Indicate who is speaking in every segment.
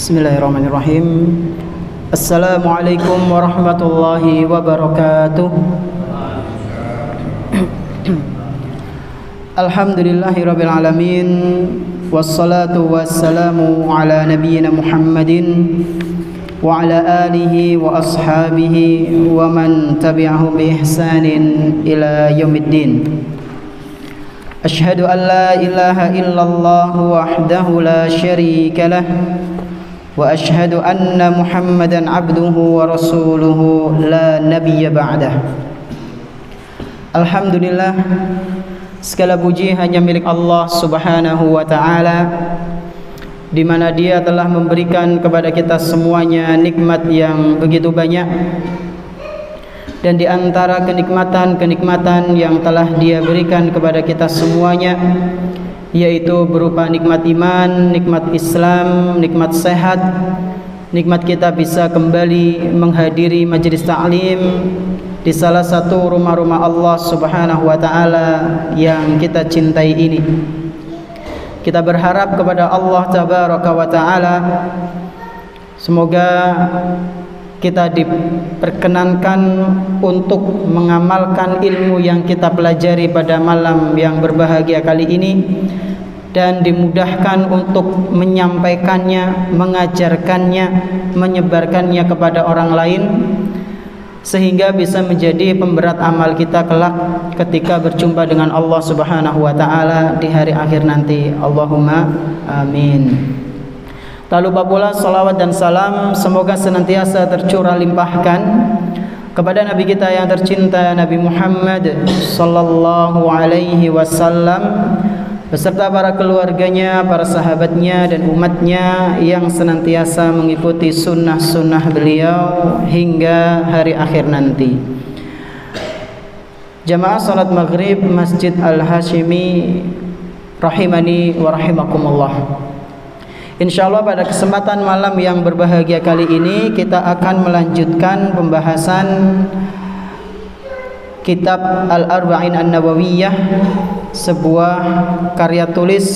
Speaker 1: Bismillahirrahmanirrahim. Assalamualaikum warahmatullahi wabarakatuh. Alhamdulillahirabbil alamin. Wassalatu wassalamu ala nabiyyina Muhammadin wa ala alihi wa ashabihi wa man tabi'ahum bi ihsanin ila yaumiddin. Asyhadu an la ilaha illallah wahdahu la syarika lah wa asyhadu anna Muhammadan abduhu wa rasuluhu la nabiyya ba'dah. Alhamdulillah, segala puji hanya milik Allah Subhanahu wa ta'ala, di mana Dia telah memberikan kepada kita semuanya nikmat yang begitu banyak. Dan di antara kenikmatan-kenikmatan yang telah Dia berikan kepada kita semuanya, yaitu berupa nikmat iman, nikmat Islam, nikmat sehat, nikmat kita bisa kembali menghadiri majelis ta'lim di salah satu rumah-rumah Allah Subhanahu wa ta'ala yang kita cintai ini. Kita berharap kepada Allah Tabaraka wa ta'ala, semoga kita diperkenankan untuk mengamalkan ilmu yang kita pelajari pada malam yang berbahagia kali ini, dan dimudahkan untuk menyampaikannya, mengajarkannya, menyebarkannya kepada orang lain, sehingga bisa menjadi pemberat amal kita kelak ketika berjumpa dengan Allah Subhanahu wa ta'ala di hari akhir nanti. Allahumma amin. Tak lupa pula salawat dan salam semoga senantiasa tercurah limpahkan kepada Nabi kita yang tercinta, Nabi Muhammad sallallahu alaihi wasallam, beserta para keluarganya, para sahabatnya dan umatnya yang senantiasa mengikuti sunnah-sunnah beliau hingga hari akhir nanti. Jamaah salat maghrib Masjid Al-Hashimi rahimani wa rahimakumullah. Insyaallah pada kesempatan malam yang berbahagia kali ini kita akan melanjutkan pembahasan kitab Al-Arba'in An-Nawawiyah, sebuah karya tulis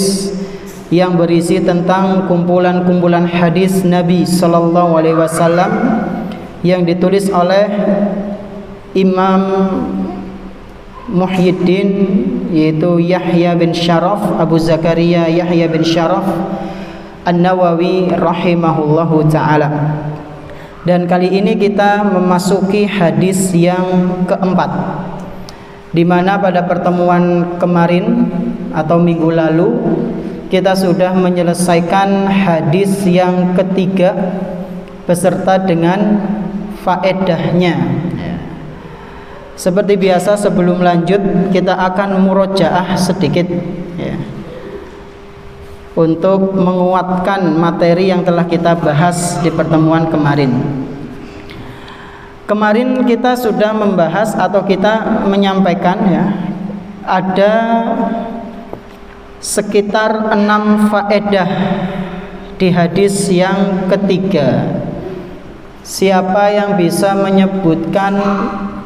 Speaker 1: yang berisi tentang kumpulan-kumpulan hadis Nabi sallallahu alaihi wasallam yang ditulis oleh Imam Muhyiddin, yaitu Yahya bin Syaraf, Abu Zakaria Yahya bin Syaraf An-Nawawi rahimahullahu ta'ala. Dan kali ini kita memasuki hadis yang keempat, di mana pada pertemuan kemarin atau minggu lalu kita sudah menyelesaikan hadis yang ketiga beserta dengan faedahnya. Seperti biasa sebelum lanjut kita akan murojaah sedikit ya, untuk menguatkan materi yang telah kita bahas di pertemuan kemarin. Kemarin kita sudah membahas atau kita menyampaikan ya, ada sekitar 6 faedah di hadis yang ketiga. Siapa yang bisa menyebutkan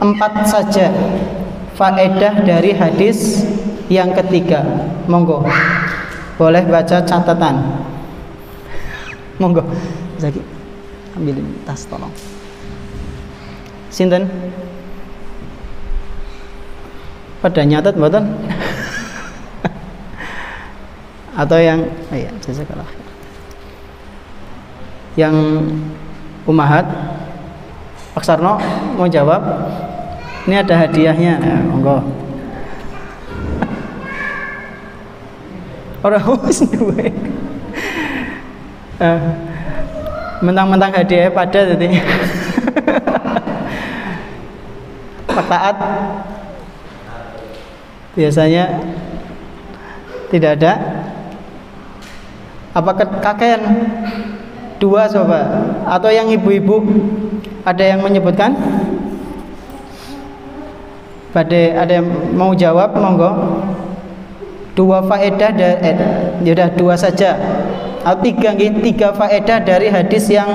Speaker 1: 4 saja faedah dari hadis yang ketiga? Monggo. Boleh baca catatan. Monggo. Zaki, ambilin tas tolong. Sinten? Pada nyatet mboten? Atau yang iya, jazakallah. Yang Umahat, Pak Sarno mau jawab? Ini ada hadiahnya. Ya, monggo. Orang wis duwe. Mentang-mentang hadiah pada tadi. Pak Taat biasanya tidak ada. Apa kakean? 2 coba. Atau yang ibu-ibu ada yang menyebutkan? Ada yang mau jawab? Monggo. 2 faedah sudah 2 saja. Atau 3 faedah dari hadis yang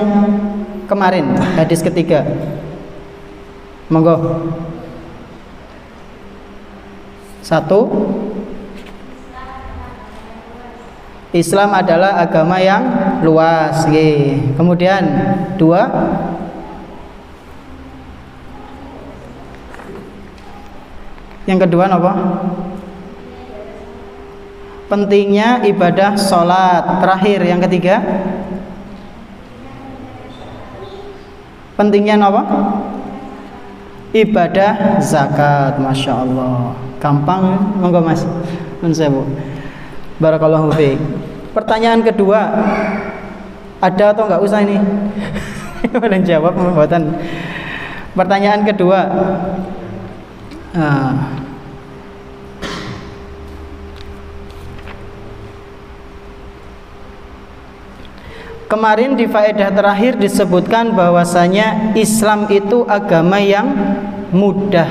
Speaker 1: kemarin, hadis ketiga. Monggo. 1 Islam adalah agama yang luas. Kemudian 2, yang kedua apa? Pentingnya ibadah sholat. Terakhir yang ketiga, pentingnya apa? Ibadah zakat. Masya Allah, gampang. Monggo Mas, Bu. Barakallahu fiik. Pertanyaan kedua, ada atau enggak usah ini? Boleh jawab pembuatan. Pertanyaan kedua, kemarin di faedah terakhir disebutkan bahwasanya Islam itu agama yang mudah.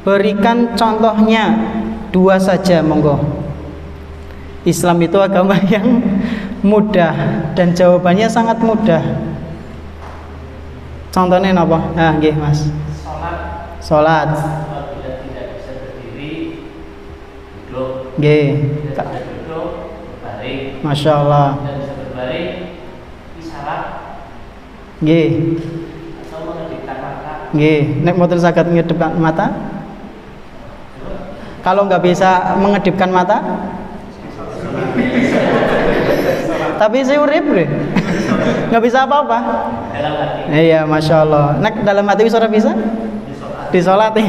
Speaker 1: Berikan contohnya 2 saja, monggo. Islam itu agama yang mudah, dan jawabannya sangat mudah. Contohnya apa? Nah, nggih Mas. Salat. Apabila tidak bisa berdiri, duduk. Nggih. Tidak bisa duduk, berbaring. Masya Allah. Tidak bisa berbaring, isyarat. Nggih. Atau mengedipkan mata. Nggih. Nek mboten saged ngedipkan mata? Kalau nggak bisa mengedipkan mata? Tapi saya urip deh, nggak bisa apa-apa. Dalam hati. Iya, masya Allah. Nek dalam hati bisa? Disolati.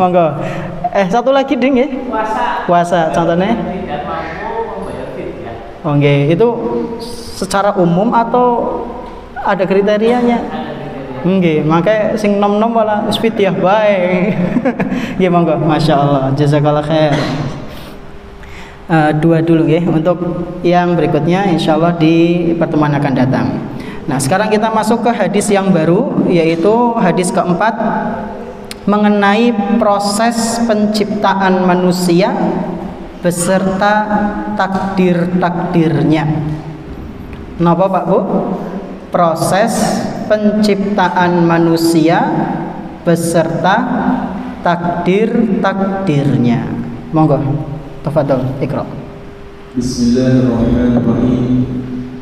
Speaker 1: Monggo. Satu lagi ding ya. Puasa. Contohnya? Tidak mampu membayar fidyah. Oh nggih, itu secara umum atau ada kriterianya? Ada kriterianya. Nggih, makanya sing nom-nom wala fidyah bae. Nggih, monggo. Masya Allah. Jazakallah khair. 2 dulu ya, untuk yang berikutnya insyaallah di pertemuan akan datang. Nah, sekarang kita masuk ke hadis yang baru, yaitu hadis keempat mengenai proses penciptaan manusia beserta takdir-takdirnya. Napa Pak Bu? Proses penciptaan manusia beserta takdir-takdirnya. Monggo. Tafadhol, Iqra.
Speaker 2: Bismillahirrahmanirrahim.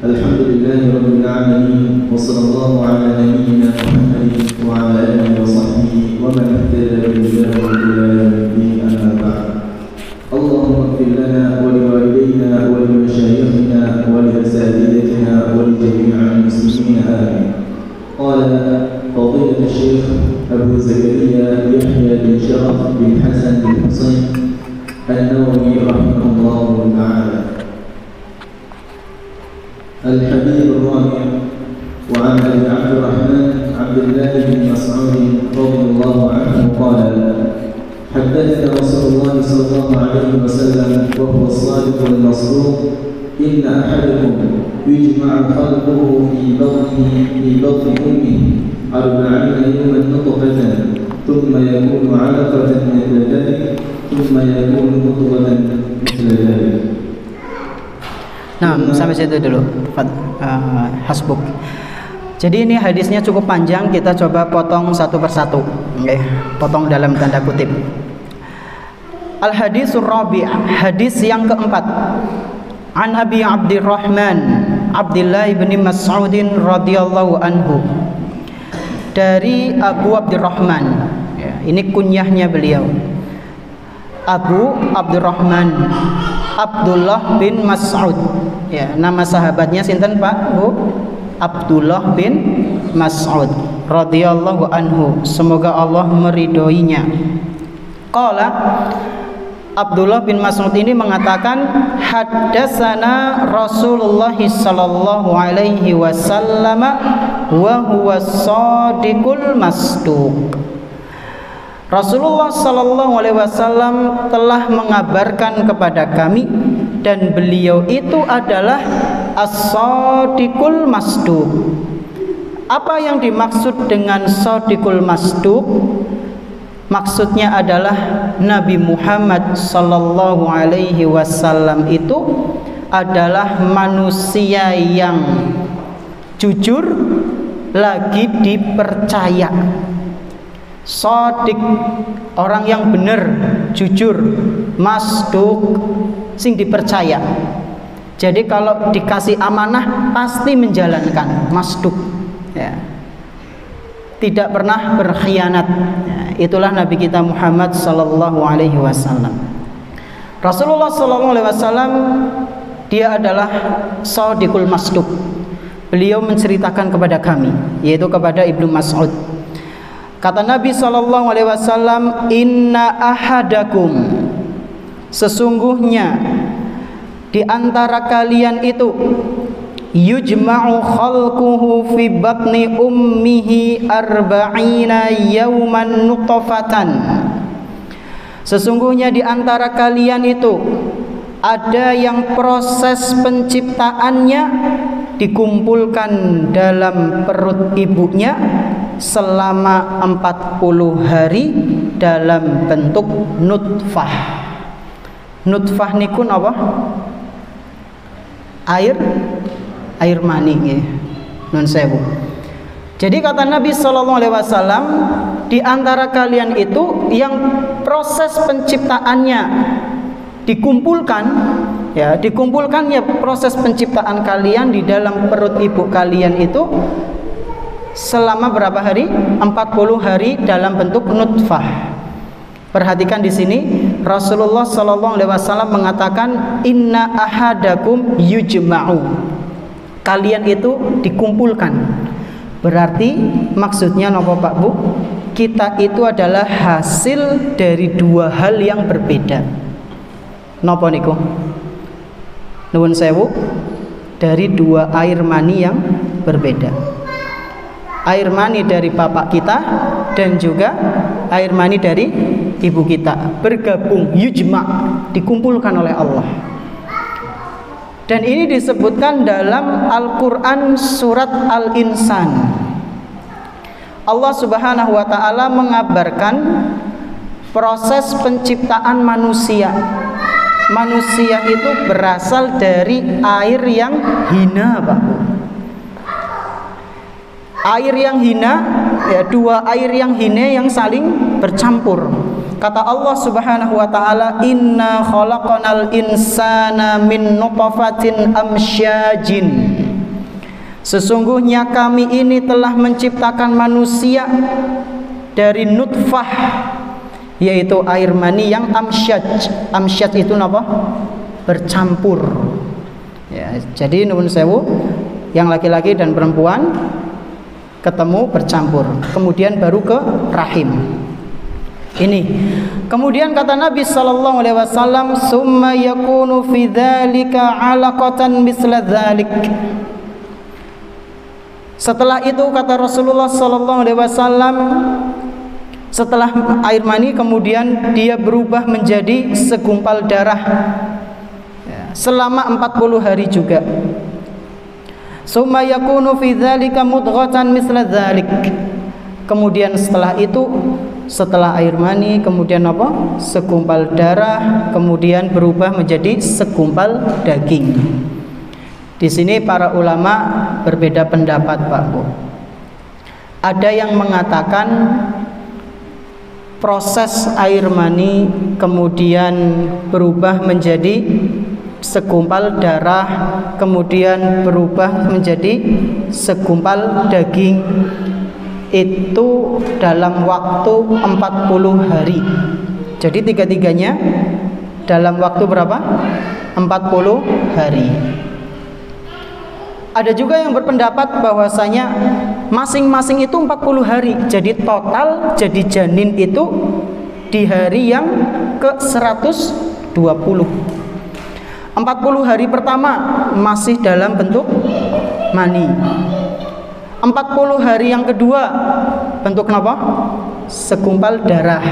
Speaker 2: Alhamdulillahirabbil alamin wa sallallahu ala nabiyyina Muhammadin wa ala alihi wa sahbihi wa man ihtada bi hadihi ila yaumiddin, amma ba'd. Allahumma ighfir lana wa liwalidayna wa limashayikhina wa liasatidatina wa li jami'il muslimin amin. Qala fadilat asy-syaikh Abu Zakaria Yahya bin Sharaf bin Hasan bin Husain النووي رحمه الله تعالى. الحديث الرابع وعن ابي عبد الرحمن عبد الله بن مسعود رضي الله عنه قال حدثنا رسول الله صلى الله عليه وسلم وهو الصادق المصدوق ان احدكم يجمع خلقه في بطن امه 40 يوما نطفه ثم يكون علقه مثل ذلك
Speaker 1: Nah, sampai situ dulu. Hasbuk. Jadi ini hadisnya cukup panjang, kita coba potong satu persatu. Potong dalam tanda kutip. Al-hadisur rabi', hadis yang keempat. An Abi Abdurrahman Abdullah bin Mas'ud radhiyallahu anhu. Dari Abu Abdurrahman. Ini kunyahnya beliau. Abu Abdurrahman Abdullah bin Mas'ud. Ya, nama sahabatnya sinten Pak Bu? Abdullah bin Mas'ud radhiyallahu anhu. Semoga Allah meridhoinya. Qala Abdullah bin Mas'ud ini mengatakan haddatsana Rasulullah sallallahu alaihi wasallam wa huwa shadiqul masduq. Rasulullah sallallahu alaihi wasallam telah mengabarkan kepada kami, dan beliau itu adalah as-shadiqul masduq. Apa yang dimaksud dengan shadiqul masduq? Maksudnya adalah Nabi Muhammad sallallahu alaihi wasallam itu adalah manusia yang jujur lagi dipercaya. Shadiq, orang yang benar, jujur. Masduq, sing dipercaya. Jadi kalau dikasih amanah pasti menjalankan, masduq ya. Tidak pernah berkhianat ya, itulah Nabi kita Muhammad sallallahu alaihi wasallam. Rasulullah sallallahu alaihi wasallam dia adalah shadiqul masduq. Beliau menceritakan kepada kami, yaitu kepada Ibnu Mas'ud. Kata Nabi sallallahu alaihi wasallam, "Inna ahadakum," sesungguhnya di antara kalian itu, "yujma'u khalquhu fi batni ummihi arba'ina yawman nutfatan." Sesungguhnya di antara kalian itu ada yang proses penciptaannya dikumpulkan dalam perut ibunya selama 40 hari dalam bentuk nutfah. Nutfah niku napa? Air mani nggih. Nun sewu. Jadi kata Nabi sallallahu alaihi wasallam, di antara kalian itu yang proses penciptaannya dikumpulkan ya, proses penciptaan kalian di dalam perut ibu kalian itu selama berapa hari? 40 hari dalam bentuk nutfah. Perhatikan di sini Rasulullah sallallahu alaihi wasallam mengatakan inna ahadakum yujma'u. Kalian itu dikumpulkan. Berarti maksudnya napa Pak Bu? Kita itu adalah hasil dari dua hal yang berbeda. Napa niku? Nuwun sewu, dari dua air mani yang berbeda. Air mani dari bapak kita dan juga air mani dari ibu kita bergabung, yujma', dikumpulkan oleh Allah. Dan ini disebutkan dalam Al-Quran surat Al-Insan. Allah Subhanahu wa ta'ala mengabarkan proses penciptaan manusia. Manusia itu berasal dari air yang hina, Pak. Air yang hina, ya, dua air yang hina yang saling bercampur. Kata Allah Subhanahu wa ta'ala, inna khalaqanal insana min nutfatin amsyajin. Sesungguhnya kami ini telah menciptakan manusia dari nutfah, yaitu air mani yang amsyaj. Amsyaj itu apa? Bercampur ya, jadi nuwun sewu, yang laki-laki dan perempuan ketemu bercampur, kemudian baru ke rahim. Ini kemudian kata Nabi sallallahu alaihi wasallam, summa yakunu fi dzalika 'alaqatan misla dzalik. Setelah itu kata Rasulullah sallallahu alaihi wasallam, setelah air mani kemudian dia berubah menjadi segumpal darah selama 40 hari juga. Summa yakunu fi dzalika mudghatan misla dzalik. Kemudian setelah itu, setelah air mani kemudian apa? Segumpal darah, kemudian berubah menjadi segumpal daging. Di sini para ulama berbeda pendapat, Pak Bu. Ada yang mengatakan proses air mani kemudian berubah menjadi segumpal darah, kemudian berubah menjadi segumpal daging, itu dalam waktu 40 hari. Jadi tiga-tiganya dalam waktu berapa? 40 hari. Ada juga yang berpendapat bahwasanya masing-masing itu 40 hari. Jadi total jadi janin itu di hari yang ke-120. 40 hari pertama masih dalam bentuk mani. 40 hari yang kedua bentuk apa? Segumpal darah.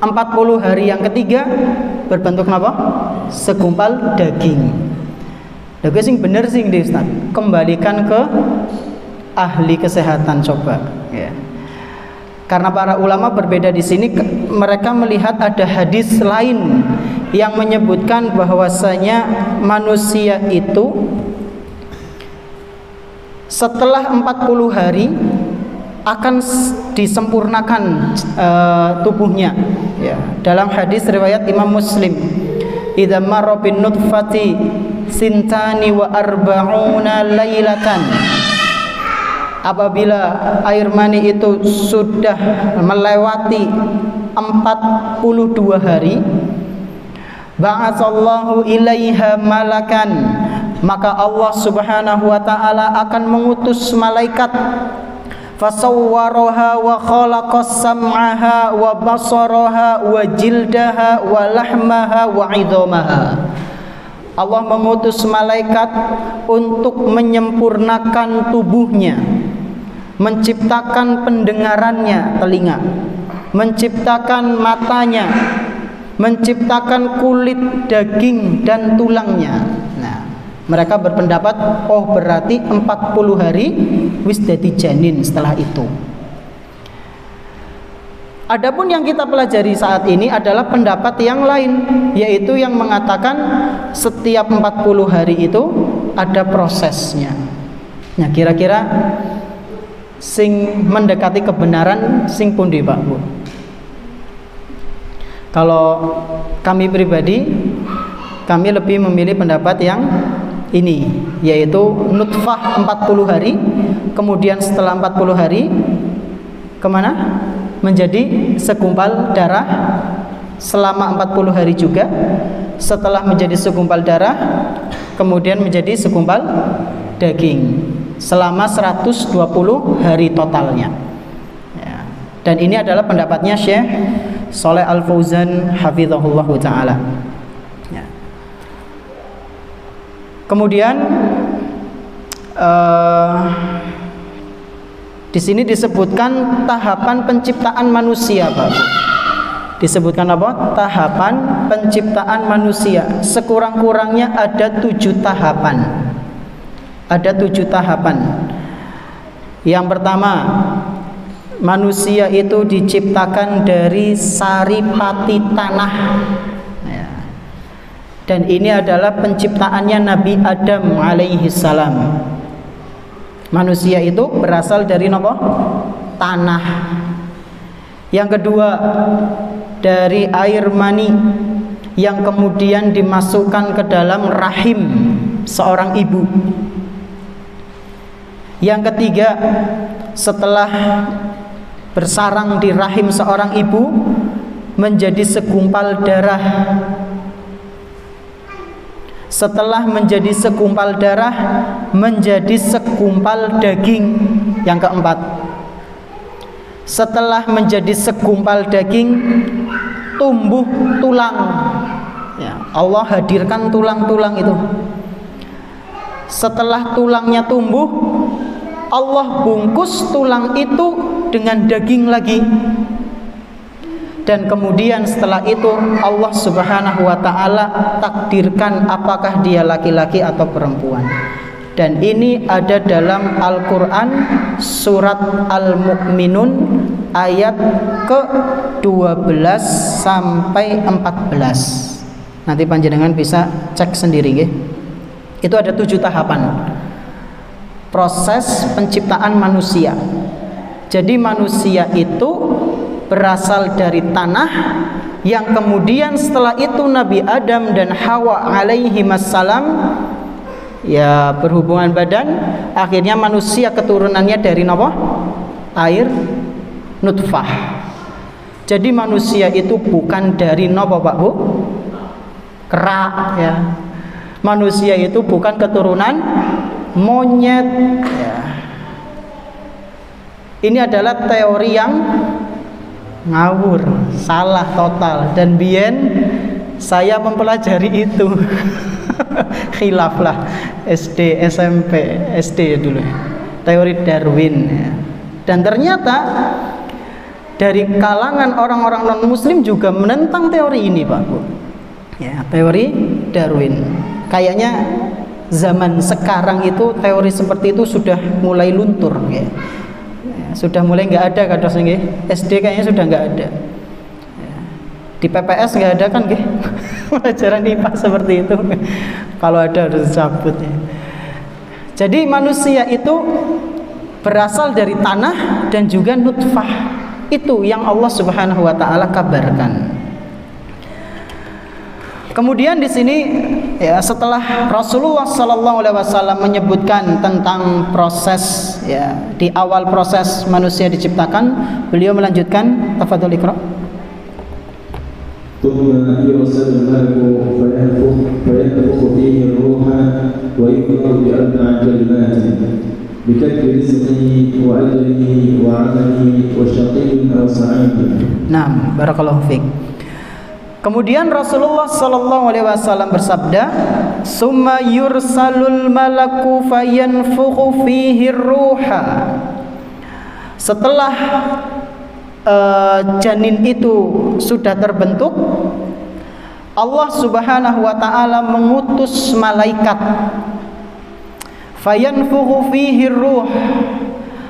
Speaker 1: 40 hari yang ketiga berbentuk apa? Segumpal daging. Lha sing bener sing di Ustaz. Kembalikan ke ahli kesehatan coba ya. Karena para ulama berbeda di sini, mereka melihat ada hadis lain yang menyebutkan bahwasanya manusia itu setelah 40 hari akan disempurnakan tubuhnya ya. Dalam hadis riwayat Imam Muslim idza marra bin nutfati sintani wa arba'una lailatan, apabila air mani itu sudah melewati 42 hari, ba'atsallahu ilaiha malakan, maka Allah Subhanahu wa ta'ala akan mengutus malaikat, fasawwaraha wa khalaqas sam'aha wa basaraha wa jildaha wa lahmaha wa idhamaha. Allah mengutus malaikat untuk menyempurnakan tubuhnya, menciptakan pendengarannya, telinga, menciptakan matanya, menciptakan kulit, daging dan tulangnya. Nah, mereka berpendapat, oh berarti 40 hari wis dadi janin setelah itu. Adapun yang kita pelajari saat ini adalah pendapat yang lain, yaitu yang mengatakan setiap 40 hari itu ada prosesnya. Nah, kira-kira sing mendekati kebenaran sing pundi Pak Bu? Kalau kami pribadi, kami lebih memilih pendapat yang ini, yaitu nutfah 40 hari, kemudian setelah 40 hari kemana? Menjadi segumpal darah selama 40 hari juga. Setelah menjadi segumpal darah, kemudian menjadi segumpal daging selama 120 hari totalnya ya. Dan ini adalah pendapatnya Syekh Shalih Al Fauzan hafizahullahu ta'ala ya. Kemudian di sini disebutkan tahapan penciptaan manusia, Pak. Disebutkan apa? Tahapan penciptaan manusia. Sekurang-kurangnya ada 7 tahapan. Ada 7 tahapan. Yang pertama, manusia itu diciptakan dari saripati tanah. Dan ini adalah penciptaannya Nabi Adam alaihi salam. Manusia itu berasal dari apa? Tanah. Yang kedua, dari air mani yang kemudian dimasukkan ke dalam rahim seorang ibu. Yang ketiga, setelah bersarang di rahim seorang ibu menjadi segumpal darah. Setelah menjadi segumpal darah menjadi segumpal daging. Yang keempat, setelah menjadi segumpal daging tumbuh tulang ya, Allah hadirkan tulang-tulang itu. Setelah tulangnya tumbuh, Allah bungkus tulang itu dengan daging lagi. Dan kemudian setelah itu Allah Subhanahu wa ta'ala takdirkan apakah dia laki-laki atau perempuan. Dan ini ada dalam Al-Quran surat Al-Mu'minun ayat ke-12 sampai 14. Nanti panjenengan bisa cek sendiri ya. Itu ada 7 tahapan proses penciptaan manusia. Jadi manusia itu berasal dari tanah, yang kemudian setelah itu Nabi Adam dan Hawa alaihi wassalam ya berhubungan badan, akhirnya manusia keturunannya dari apa? Air nutfah. Jadi manusia itu bukan dari apa Pak Bu? Kerak ya. Manusia itu bukan keturunan monyet ya. Ini adalah teori yang ngawur, salah total. Dan bien saya mempelajari itu khilaf lah SD, SMP, SD dulu teori Darwin ya. Dan ternyata dari kalangan orang-orang non muslim juga menentang teori ini Pak Bu ya, teori Darwin. Kayaknya zaman sekarang itu teori seperti itu sudah mulai luntur ya. Sudah mulai nggak ada kadang SD kayaknya sudah nggak ada. Di PPS nggak ada kan pelajaran IPA seperti itu. Kalau ada harus dicabut ya. Jadi manusia itu berasal dari tanah dan juga nutfah. Itu yang Allah Subhanahu wa ta'ala kabarkan. Kemudian di sini ya, setelah Rasulullah sallallahu alaihi wasallam menyebutkan tentang proses ya, di awal proses manusia diciptakan, beliau melanjutkan, tafadhol Iqra.
Speaker 2: ثم يرسل الملك فينفخ فيه الروح ويؤمر بأربع كلمات بكتب رزقه وأجله وعمله وشقي أو سعيد.
Speaker 1: Naam, barakallahu fiik. Kemudian Rasulullah sallallahu alaihi wasallam bersabda, "Summa yursalul malaku fayanfukhu fihi ruha." Setelah janin itu sudah terbentuk, Allah Subhanahu wa taala mengutus malaikat. Fayanfukhu fihi ruh.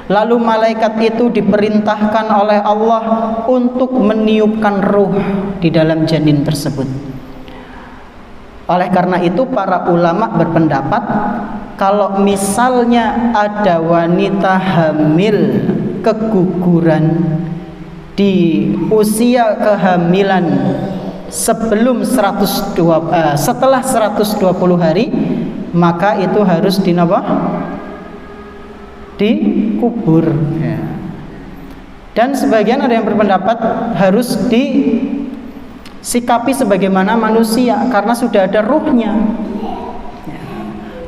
Speaker 1: Lalu malaikat itu diperintahkan oleh Allah untuk meniupkan ruh di dalam janin tersebut. Oleh karena itu para ulama berpendapat kalau misalnya ada wanita hamil keguguran di usia kehamilan setelah 120 hari, maka itu harus dikubur ya. Dan sebagian ada yang berpendapat harus disikapi sebagaimana manusia karena sudah ada ruhnya ya.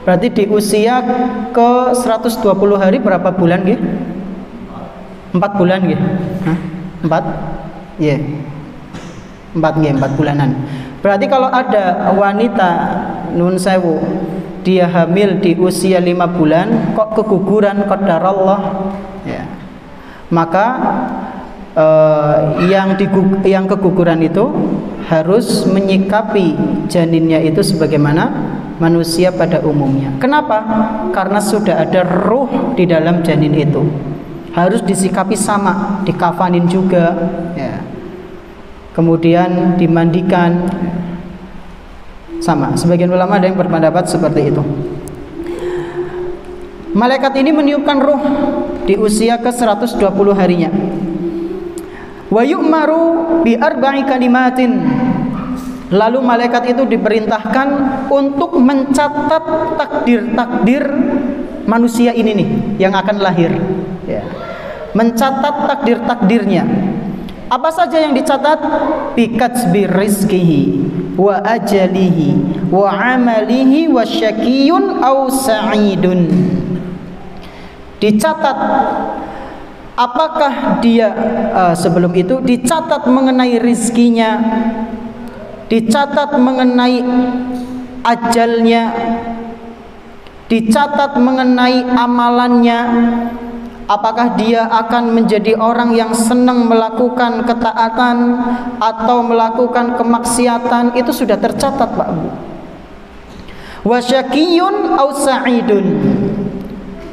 Speaker 1: Berarti di usia ke 120 hari berapa bulan gitu? 4 bulan gitu? 4? Iya yeah. 4 bulanan. Berarti kalau ada wanita nun sewu dia hamil di usia 5 bulan kok keguguran qadarallah ya, maka yang keguguran itu harus menyikapi janinnya itu sebagaimana manusia pada umumnya. Kenapa? Karena sudah ada ruh di dalam janin itu, harus disikapi sama, dikafanin juga ya. Kemudian dimandikan sama. Sebagian ulama ada yang berpendapat seperti itu. Malaikat ini meniupkan ruh di usia ke 120 harinya. Wa yu'maru bi arba'i kalimatin. Lalu malaikat itu diperintahkan untuk mencatat takdir-takdir manusia ini nih yang akan lahir ya. Mencatat takdir-takdirnya. Apa saja yang dicatat? Bikatsbi rizqihi wa ajalihi wa amalihi wa syakiyun aw sa'idun. Dicatat apakah dia sebelum itu dicatat mengenai rizkinya, dicatat mengenai ajalnya, dicatat mengenai amalannya. Apakah dia akan menjadi orang yang senang melakukan ketaatan atau melakukan kemaksiatan, itu sudah tercatat Pak Bu. Wasyakiyun au sa'idun.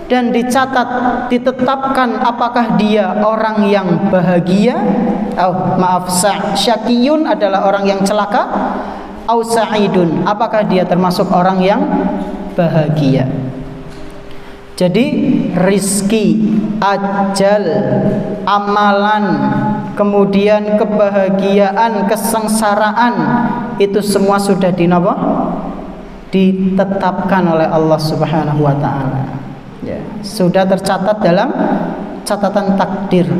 Speaker 1: Dan dicatat, ditetapkan apakah dia orang yang bahagia, syakiyun adalah orang yang celaka, au sa'idun, apakah dia termasuk orang yang bahagia. Jadi rizki, ajal, amalan, kemudian kebahagiaan, kesengsaraan, itu semua sudah ditetapkan oleh Allah Subhanahu wa taala. Ya, sudah tercatat dalam catatan takdir.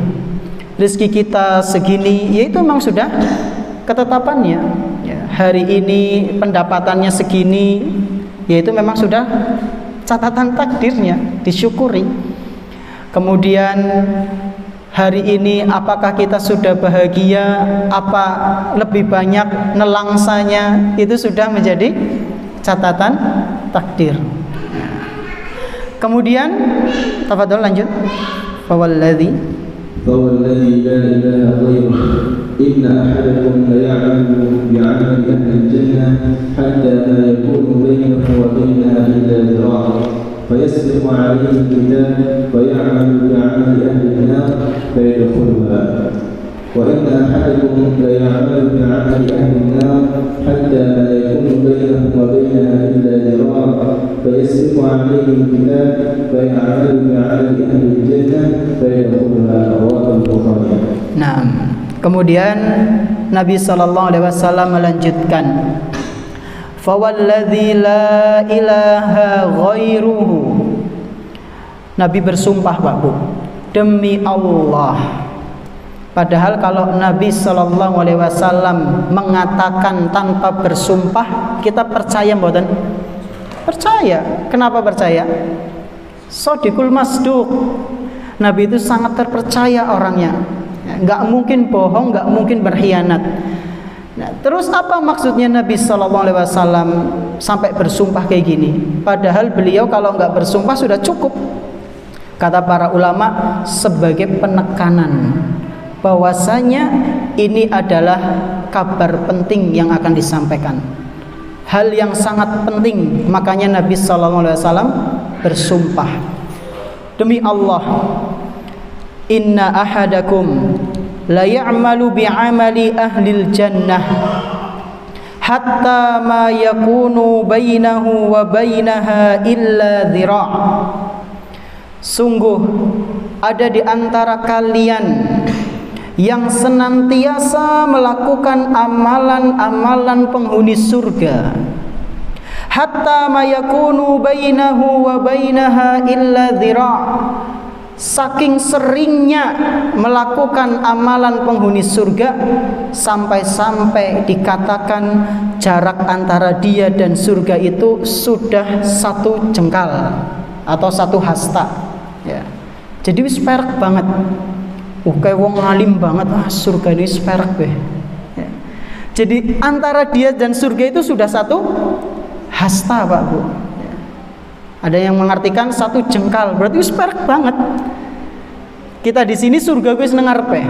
Speaker 1: Rizki kita segini, ya itu memang sudah ketetapannya. Ya, hari ini pendapatannya segini, ya itu memang sudah catatan takdirnya, disyukuri. Kemudian hari ini apakah kita sudah bahagia, apa lebih banyak nelangsanya, itu sudah menjadi catatan takdir. Kemudian tafadhol lanjut. Fawalladzi
Speaker 2: la ilaha ghairuh inna ahadakum la ya'malu bi'amali ahli al-jannah hatta la yakunu bainahu wa bainaha illa dhira' fayasbiqu 'alayhi al-kitab fay'amalu bi'amali ahli an-nar fayadkhuluha wa inna ahadakum la ya'malu bi'amali ahli an-nar hatta la yakunu bainahu wa bainaha illa dhira' فيسبق عليه الكتاب فيعمل بعمل أهل الجنة فيدخلها رواه البخاري.
Speaker 1: Nah, kemudian Nabi SAW melanjutkan Fawalladzi la ilaha ghairuhu. Nabi bersumpah Pak Bu, demi Allah. Padahal kalau Nabi Shallallahu Alaihi Wasallam mengatakan tanpa bersumpah, kita percaya mboten? Percaya. Kenapa percaya? Shodiqul masduq. Nabi itu sangat terpercaya orangnya, nggak mungkin bohong, nggak mungkin berkhianat. Nah, terus apa maksudnya Nabi Shallallahu Alaihi Wasallam sampai bersumpah kayak gini? Padahal beliau kalau nggak bersumpah sudah cukup. Kata para ulama sebagai penekanan bahwasanya ini adalah kabar penting yang akan disampaikan, hal yang sangat penting. Makanya Nabi Shallallahu Alaihi Wasallam bersumpah, demi Allah, inna ahadakum la ya'malu bi'amali ahlil jannah hatta ma yakunu bainahu wa bainaha illa dhira'. Sungguh ada di antara kalian yang senantiasa melakukan amalan-amalan penghuni surga, hatta ma yakunu bainahu wa bainaha illa dhira'. Saking seringnya melakukan amalan penghuni surga, sampai-sampai dikatakan jarak antara dia dan surga itu sudah 1 jengkal atau 1 hasta ya. Jadi wis perek banget. Kayak wong alim banget, surga ini perek be ya. Jadi antara dia dan surga itu sudah 1 hasta Pak Bu. Ada yang mengartikan 1 jengkal, berarti wis perek banget. Kita di sini surga wis nang ngarepe.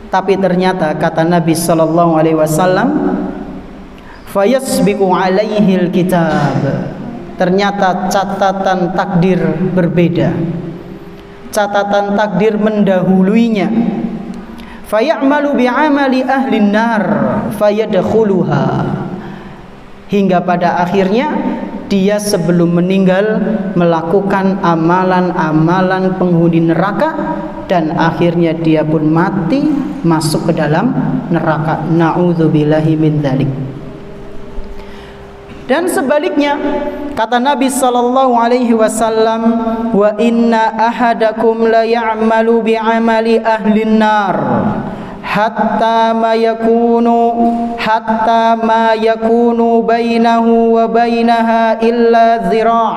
Speaker 1: Tapi ternyata kata Nabi sallallahu alaihi wasallam, fayasbiqu alaihil kitab. Ternyata catatan takdir berbeda. Catatan takdir mendahuluinya. Fayamalu bi'amali ahlin nar fayadkhuluha. Hingga pada akhirnya dia sebelum meninggal melakukan amalan-amalan penghuni neraka, dan akhirnya dia pun mati masuk ke dalam neraka. Na'udzubillahi min dzalik. Dan sebaliknya kata Nabi sallallahu alaihi wasallam, wa inna ahadakum la ya'malu bi'amali ahlin nar hatta ma yakunu bainahu wa bainaha illa dhira'.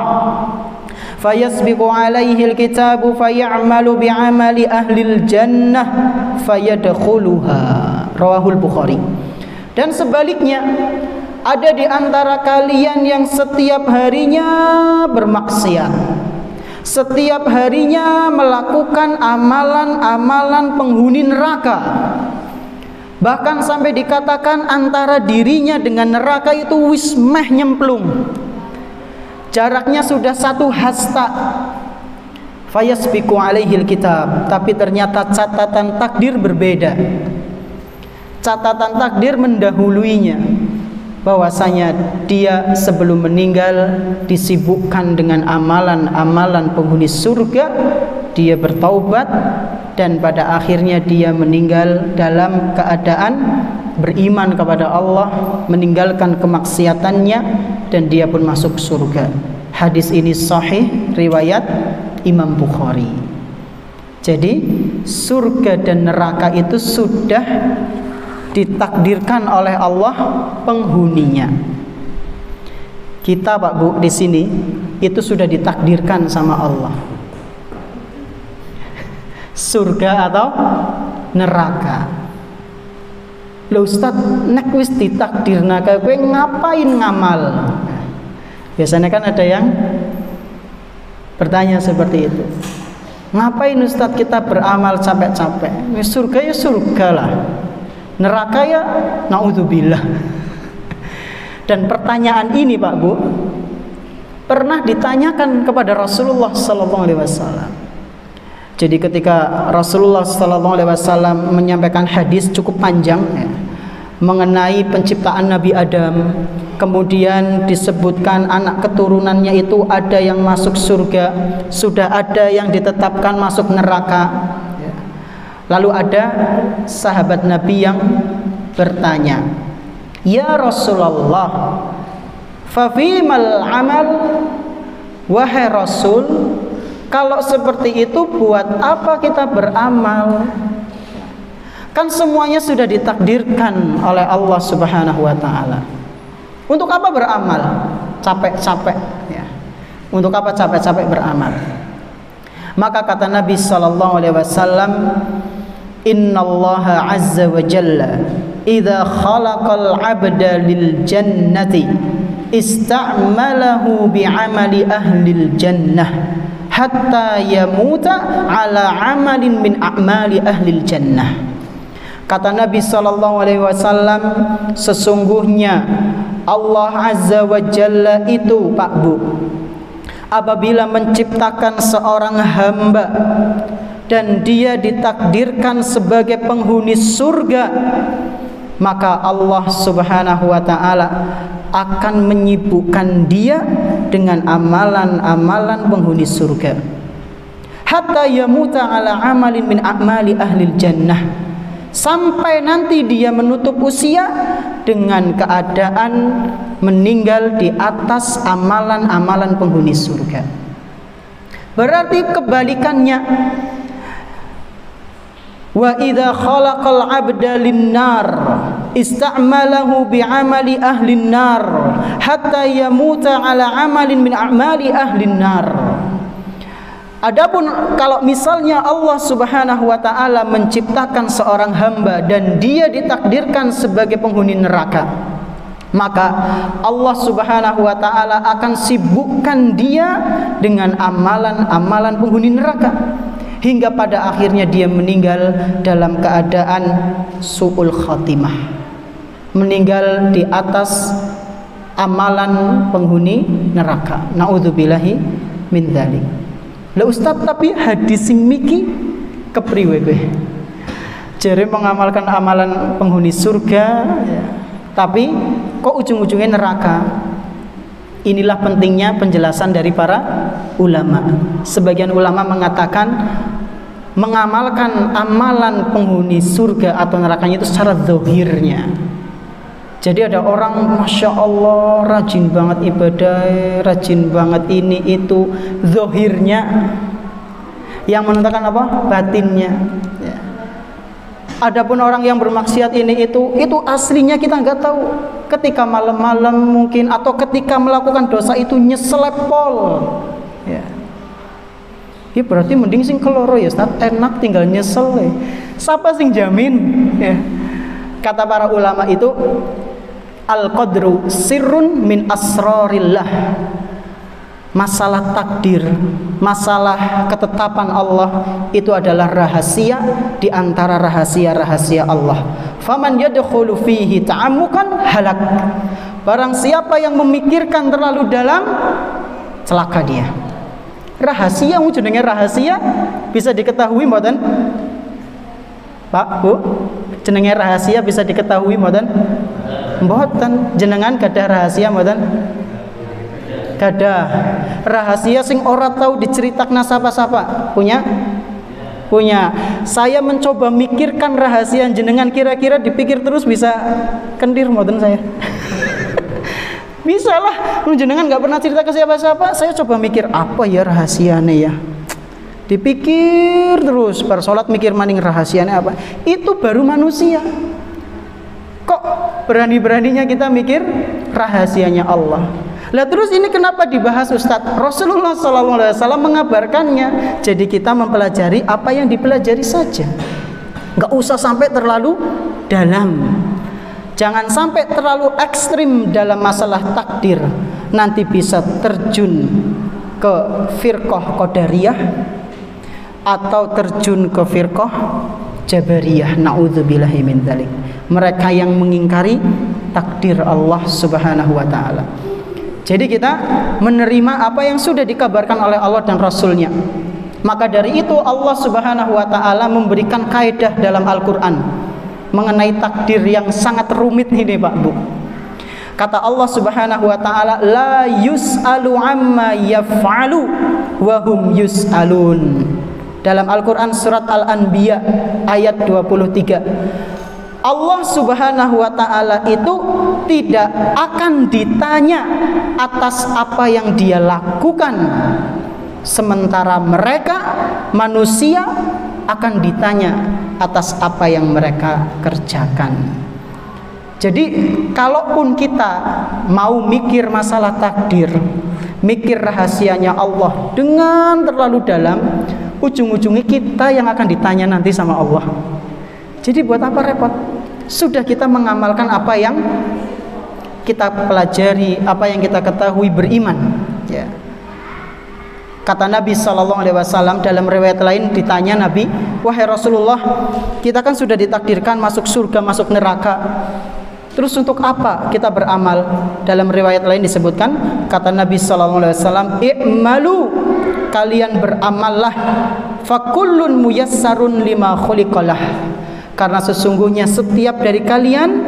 Speaker 1: Fayasbiqu alaihi alkitabu fayamalu bi'amali ahlil jannah fayadkhuluha. Rawahul Bukhari. Dan sebaliknya, ada di antara kalian yang setiap harinya bermaksiat, setiap harinya melakukan amalan-amalan penghuni neraka, bahkan sampai dikatakan antara dirinya dengan neraka itu wis meh nyemplung, jaraknya sudah 1 hasta. Fayasbiqu alaihil kitab. Tapi ternyata catatan takdir berbeda. Catatan takdir mendahuluinya, bahwasanya dia sebelum meninggal disibukkan dengan amalan-amalan penghuni surga, dia bertaubat, dan pada akhirnya dia meninggal dalam keadaan beriman kepada Allah, meninggalkan kemaksiatannya, dan dia pun masuk surga. Hadis ini sahih riwayat Imam Bukhari. Jadi surga dan neraka itu sudah ditakdirkan oleh Allah penghuninya. Kita Pak Bu di sini itu sudah ditakdirkan sama Allah, surga atau neraka. Lho Ustaz, nek wis ditakdirna kowe ngapain ngamal? Biasanya kan ada yang bertanya seperti itu. Ngapain Ustaz kita beramal capek-capek? Surga ya surga lah, neraka ya naudzubillah. Dan pertanyaan ini Pak Bu pernah ditanyakan kepada Rasulullah sallallahu alaihi wasallam. Jadi ketika Rasulullah sallallahu alaihi wasallam menyampaikan hadis cukup panjang ya, mengenai penciptaan Nabi Adam, kemudian disebutkan anak keturunannya itu ada yang masuk surga, sudah ada yang ditetapkan masuk neraka. Lalu ada sahabat Nabi yang bertanya, "Ya Rasulullah, fa fimal amal?" Wahai Rasul, kalau seperti itu buat apa kita beramal? Kan semuanya sudah ditakdirkan oleh Allah Subhanahu wa taala. Untuk apa beramal? Capek-capek ya. Untuk apa capek-capek beramal? Maka kata Nabi sallallahu alaihi wasallam, "Innallaha azza wa jalla idza khalaqal 'abda lil jannati ista'malahu bi'amali ahlil jannah hatta yamuta ala amalin min a'mali ahlil jannah." Kata Nabi sallallahu alaihi wasallam, sesungguhnya Allah azza wa jalla itu, Pak Bu, apabila menciptakan seorang hamba dan dia ditakdirkan sebagai penghuni surga, maka Allah Subhanahu wa taala akan menyibukkan dia dengan amalan-amalan penghuni surga hatta yamuta ala amalin min a'mali ahlil jannah, sampai nanti dia menutup usia dengan keadaan meninggal di atas amalan-amalan penghuni surga. Berarti kebalikannya, wa idza khalaqal 'abda lin-nar ista'malahu bi'amali ahlin nar hatta yamuta ala amalin min a'mali ahlin nar. Adapun kalau misalnya Allah Subhanahu wa taala menciptakan seorang hamba dan dia ditakdirkan sebagai penghuni neraka, maka Allah Subhanahu wa taala akan sibukkan dia dengan amalan-amalan penghuni neraka hingga pada akhirnya dia meninggal dalam keadaan su'ul khatimah, meninggal di atas amalan penghuni neraka. Naudzubillahi min dzalik. Lah Ustaz, tapi hadis sing miki kepriwe kowe? Jare mengamalkan amalan penghuni surga ya, tapi kok ujung-ujungnya neraka. Inilah pentingnya penjelasan dari para ulama. Sebagian ulama mengatakan mengamalkan amalan penghuni surga atau nerakanya itu secara zahirnya. Jadi ada orang Masya Allah rajin banget ibadah, rajin banget ini itu, zahirnya. Yang menentukan apa? Batinnya ya. Adapun orang yang bermaksiat ini itu aslinya kita nggak tahu. Ketika malam-malam mungkin atau ketika melakukan dosa itu nyeselepol ya. Ya berarti mending sing keloro ya Ustaz, enak tinggal nyesel ya. Siapa sing jamin ya. Kata para ulama itu, al-qadru sirrun min asrarillah. Masalah takdir, masalah ketetapan Allah itu adalah rahasia di antara rahasia-rahasia Allah. Faman yadkhulu fihi ta'ammukan halak. Barang siapa yang memikirkan terlalu dalam, celaka dia. Rahasia jenenge rahasia bisa diketahui mboten? Pak, Bu, jenenge rahasia bisa diketahui mboten? Mboten. Jenengan gadah rahasia mboten? Gadah. Rahasia sing ora tahu diceritakna sapa-sapa. Punya? Punya. Saya mencoba mikirkan rahasia jenengan, kira-kira dipikir terus bisa kendir mboten saya? Bisa lah. Jenengan nggak pernah cerita ke siapa-siapa, saya coba mikir apa ya rahasianya ya. Dipikir terus, bar salat mikir maning rahasianya apa. Itu baru manusia. Kok berani-beraninya kita mikir rahasianya Allah. Lah terus ini kenapa dibahas Ustaz? Rasulullah SAW mengabarkannya. Jadi kita mempelajari apa yang dipelajari saja. Nggak usah sampai terlalu dalam. Jangan sampai terlalu ekstrim dalam masalah takdir. Nanti bisa terjun ke firqah qadariyah atau terjun ke firqah jabariyah. Na'udzubillahi min dzalik. Mereka yang mengingkari takdir Allah Subhanahu wa taala. Jadi kita menerima apa yang sudah dikabarkan oleh Allah dan Rasulnya. Maka dari itu Allah Subhanahu wa ta'ala memberikan kaidah dalam Al-Quran mengenai takdir yang sangat rumit ini Pak Bu. Kata Allah Subhanahu wa ta'ala, la yus'alu amma yaf'alu wa hum yus'alun. Dalam Al-Quran surat Al-Anbiya ayat 23. Allah Subhanahu wa ta'ala itu tidak akan ditanya atas apa yang dia lakukan, sementara mereka manusia akan ditanya atas apa yang mereka kerjakan. Jadi kalaupun kita mau mikir masalah takdir, mikir rahasianya Allah dengan terlalu dalam, ujung-ujungnya kita yang akan ditanya nanti sama Allah. Jadi buat apa repot? Sudah kita mengamalkan apa yang kita pelajari, apa yang kita ketahui, beriman. Ya. Kata Nabi SAW dalam riwayat lain, ditanya Nabi, wahai Rasulullah, kita kan sudah ditakdirkan masuk surga, masuk neraka. Terus untuk apa kita beramal? Dalam riwayat lain disebutkan, kata Nabi SAW, i'malu, kalian beramallah, fakullun muyassarun lima khuliqalah. Karena sesungguhnya setiap dari kalian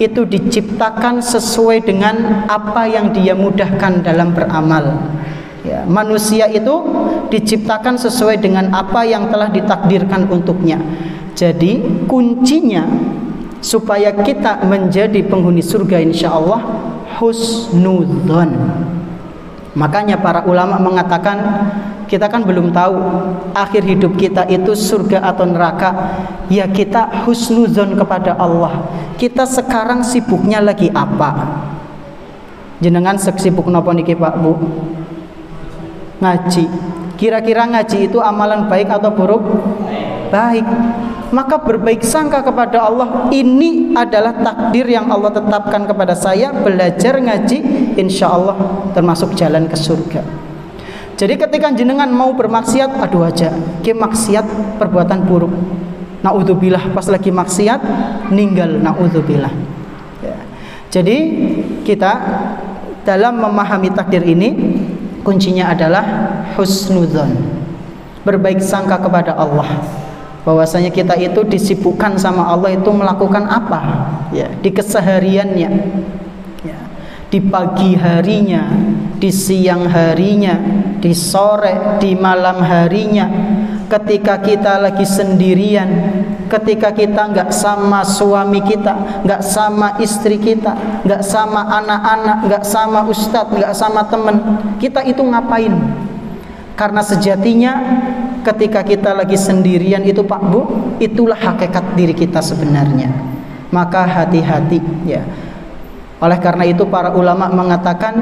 Speaker 1: itu diciptakan sesuai dengan apa yang dia mudahkan dalam beramal. Ya, manusia itu diciptakan sesuai dengan apa yang telah ditakdirkan untuknya. Jadi kuncinya supaya kita menjadi penghuni surga insyaallah husnudzon. Makanya para ulama mengatakan, kita kan belum tahu akhir hidup kita itu surga atau neraka. Ya kita husnudzon kepada Allah. Kita sekarang sibuknya lagi apa? Jenengan sibuk napa niki Pak Bu? Ngaji. Kira-kira ngaji itu amalan baik atau buruk? Baik. Maka berbaik sangka kepada Allah. Ini adalah takdir yang Allah tetapkan kepada saya. Belajar ngaji, insya Allah termasuk jalan ke surga. Jadi ketika jenengan mau bermaksiat, aduh aja, ke maksiat perbuatan buruk, naudzubillah, pas lagi maksiat ninggal, naudzubillah. Ya. Jadi kita dalam memahami takdir ini, kuncinya adalah husnudzon, berbaik sangka kepada Allah. Bahwasanya kita itu disibukkan sama Allah itu melakukan apa? Ya, di kesehariannya, ya, di pagi harinya, di siang harinya, di sore, di malam harinya. Ketika kita lagi sendirian, ketika kita nggak sama suami kita, nggak sama istri kita, nggak sama anak-anak, nggak sama ustadz, nggak sama teman, kita itu ngapain? Karena sejatinya ketika kita lagi sendirian itu Pak Bu, itulah hakikat diri kita sebenarnya. Maka hati-hati ya. Oleh karena itu para ulama mengatakan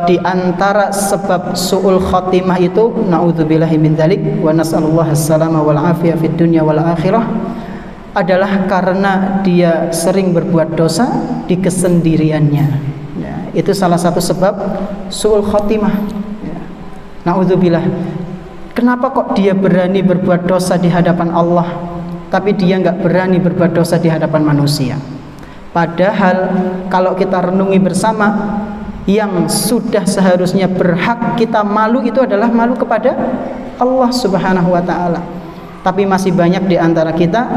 Speaker 1: di antara sebab su'ul khotimah itu, naudzubillahi min dzalik wa nas'alullah as-salama wal afiyah fid dunya wal akhirah, adalah karena dia sering berbuat dosa di kesendiriannya. Ya, itu salah satu sebab su'ul khotimah. Ya. Naudzubillah. Kenapa kok dia berani berbuat dosa di hadapan Allah, tapi dia nggak berani berbuat dosa di hadapan manusia? Padahal kalau kita renungi bersama, yang sudah seharusnya berhak kita malu itu adalah malu kepada Allah Subhanahu wa ta'ala. Tapi masih banyak di antara kita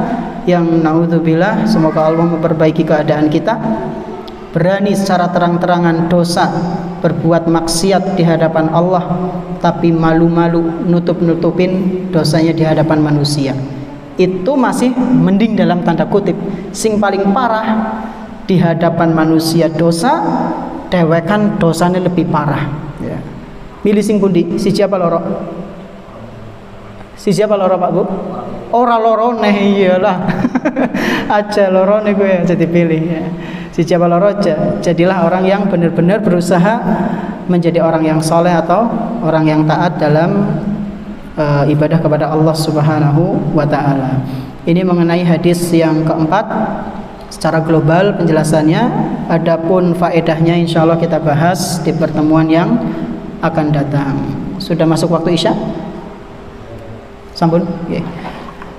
Speaker 1: yang naudzubillah, semoga Allah memperbaiki keadaan kita, berani secara terang-terangan dosa, berbuat maksiat di hadapan Allah, tapi malu-malu nutup-nutupin dosanya di hadapan manusia. Itu masih mending dalam tanda kutip. Sing paling parah, di hadapan manusia dosa, dewekan dosanya lebih parah. Ya. Milih sing pundi? Si siapa loro? Si siapa loro Pak Bu? Ora loro neh iyalah. Aja loro nih gue jadi pilih. Ya. Si siapa loro aja. Jadilah orang yang benar-benar berusaha menjadi orang yang soleh atau orang yang taat dalam ibadah kepada Allah Subhanahu wa ta'ala. Ini mengenai hadis yang keempat secara global penjelasannya. Adapun faedahnya insya Allah kita bahas di pertemuan yang akan datang. Sudah masuk waktu Isya? Sampun? Okay.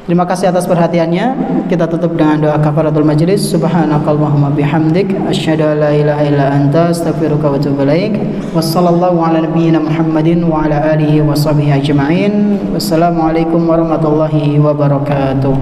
Speaker 1: Terima kasih atas perhatiannya. Kita tutup dengan doa kafaratul majlis. Subhanakallahumma bihamdik, asyhadu an la ilaha illa anta, astaghfiruka wa atubu ilaik. Wassallallahu ala nabiyyina Muhammadin wa ala alihi wa sahbihi ajma'in. Wassalamualaikum warahmatullahi wabarakatuh.